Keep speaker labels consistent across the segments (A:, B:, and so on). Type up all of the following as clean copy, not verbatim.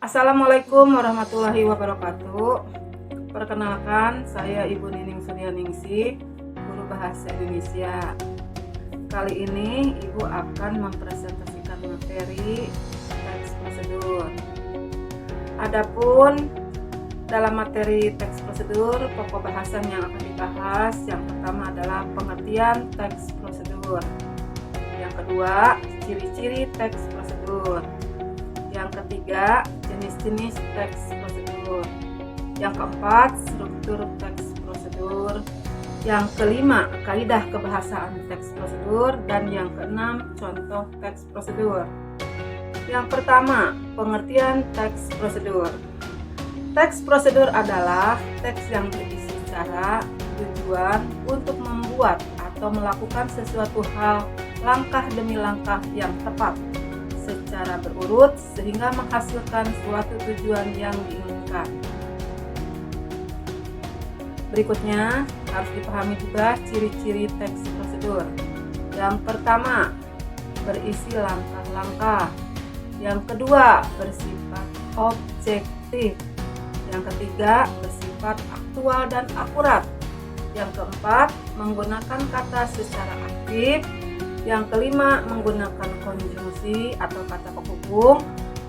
A: Assalamualaikum warahmatullahi wabarakatuh. Perkenalkan, saya Ibu Nining Suryaningsih, guru bahasa Indonesia. Kali ini Ibu akan mempresentasikan materi teks prosedur. Adapun dalam materi teks prosedur, pokok bahasan yang akan dibahas yang pertama adalah pengertian teks prosedur. Yang kedua, ciri-ciri teks prosedur. Yang ketiga, jenis-jenis teks prosedur. Yang keempat, struktur teks prosedur. Yang kelima, kaidah kebahasaan teks prosedur. Dan yang keenam, contoh teks prosedur. Yang pertama, pengertian teks prosedur. Teks prosedur adalah teks yang berisi cara, tujuan untuk membuat atau melakukan sesuatu hal langkah demi langkah yang tepat secara berurut sehingga menghasilkan suatu tujuan yang diinginkan. Berikutnya harus dipahami juga ciri-ciri teks prosedur. Yang pertama, berisi langkah-langkah. Yang kedua, bersifat objektif. Yang ketiga, bersifat aktual dan akurat. Yang keempat, menggunakan kata secara aktif. Yang kelima, menggunakan konjungsi atau kata penghubung.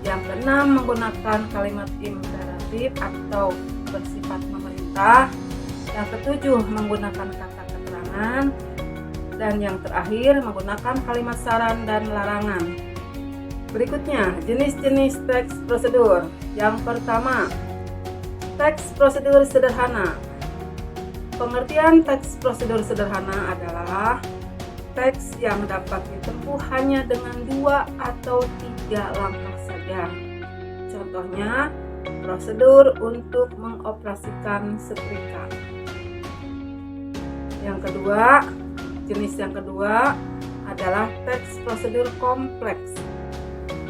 A: Yang keenam, menggunakan kalimat imperatif atau bersifat memerintah. Yang ketujuh, menggunakan kata keterangan. Dan yang terakhir, menggunakan kalimat saran dan larangan. Berikutnya, jenis-jenis teks prosedur. Yang pertama, teks prosedur sederhana. Pengertian teks prosedur sederhana adalah teks yang dapat ditempuh hanya dengan 2 atau 3 langkah saja. Contohnya, prosedur untuk mengoperasikan setrika. Jenis yang kedua adalah teks prosedur kompleks.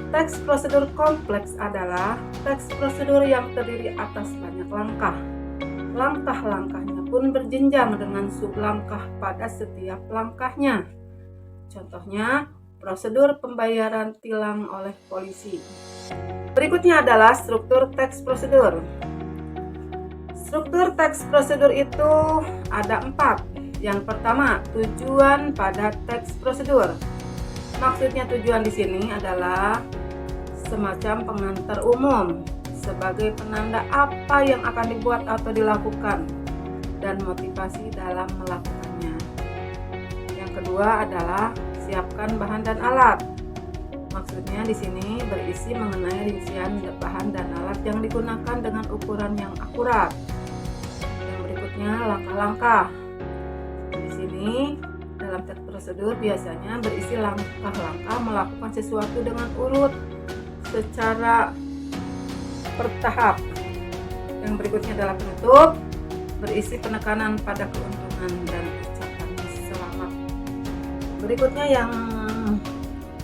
A: Teks prosedur kompleks adalah teks prosedur yang terdiri atas banyak langkah. Langkah-langkahnya pun berjenjang dengan sublangkah pada setiap langkahnya. Contohnya, prosedur pembayaran tilang oleh polisi. Berikutnya adalah struktur teks prosedur. Struktur teks prosedur itu ada 4. Yang pertama, tujuan pada teks prosedur. Maksudnya tujuan di sini adalah semacam pengantar umum sebagai penanda apa yang akan dibuat atau dilakukan dan motivasi dalam melakukannya. Yang kedua adalah siapkan bahan dan alat. Maksudnya di sini berisi mengenai rincian bahan dan alat yang digunakan dengan ukuran yang akurat. Yang berikutnya langkah-langkah. Di sini dalam teks prosedur biasanya berisi langkah-langkah melakukan sesuatu dengan urut secara bertahap. Yang berikutnya adalah penutup, berisi penekanan pada keuntungan dan ucapan selamat. Berikutnya yang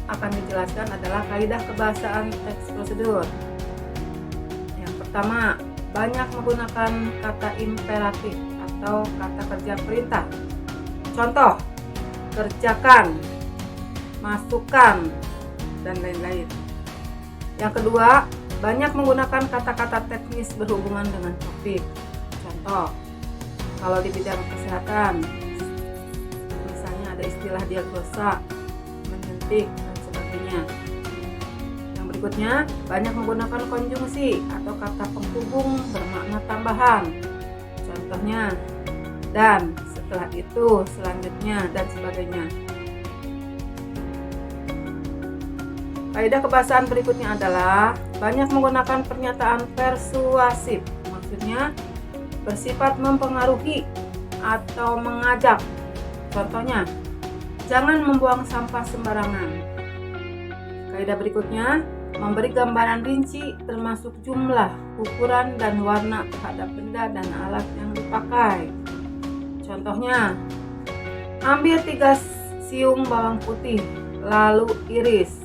A: akan dijelaskan adalah kaidah kebahasaan teks prosedur. Yang pertama, banyak menggunakan kata imperatif atau kata kerja perintah. Contoh, kerjakan, masukkan, dan lain-lain. Yang kedua, banyak menggunakan kata-kata teknis berhubungan dengan topik. Contoh, kalau di bidang kesehatan, misalnya ada istilah diagnosa, menyuntik, dan sebagainya. Yang berikutnya, banyak menggunakan konjungsi atau kata penghubung bermakna tambahan. Contohnya, dan, setelah itu, selanjutnya, dan sebagainya. Kaidah kebahasaan berikutnya adalah banyak menggunakan pernyataan persuasif, maksudnya bersifat mempengaruhi atau mengajak. Contohnya, jangan membuang sampah sembarangan. Kaidah berikutnya, memberi gambaran rinci termasuk jumlah, ukuran, dan warna terhadap benda dan alat yang dipakai. Contohnya, ambil 3 siung bawang putih, lalu iris.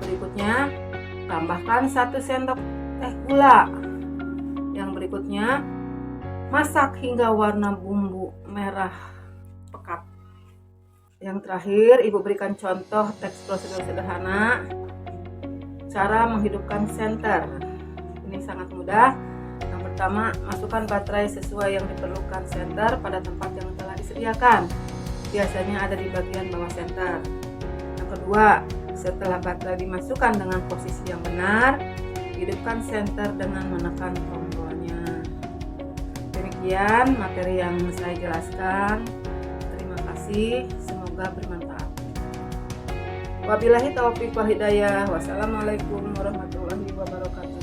A: Berikutnya, tambahkan 1 sendok teh gula. Yang berikutnya, masak hingga warna bumbu merah pekat. Yang terakhir, Ibu berikan contoh teks prosedur sederhana. Cara menghidupkan senter. sangat mudah. Yang pertama, masukkan baterai sesuai yang diperlukan senter pada tempat yang telah disediakan. Biasanya ada di bagian bawah senter. Yang kedua, setelah baterai dimasukkan dengan posisi yang benar, hidupkan senter dengan menekan tombolnya. Demikian materi yang saya jelaskan. Terima kasih, semoga bermanfaat. Wabillahi taufiq wal hidayah. Wassalamualaikum warahmatullahi wabarakatuh.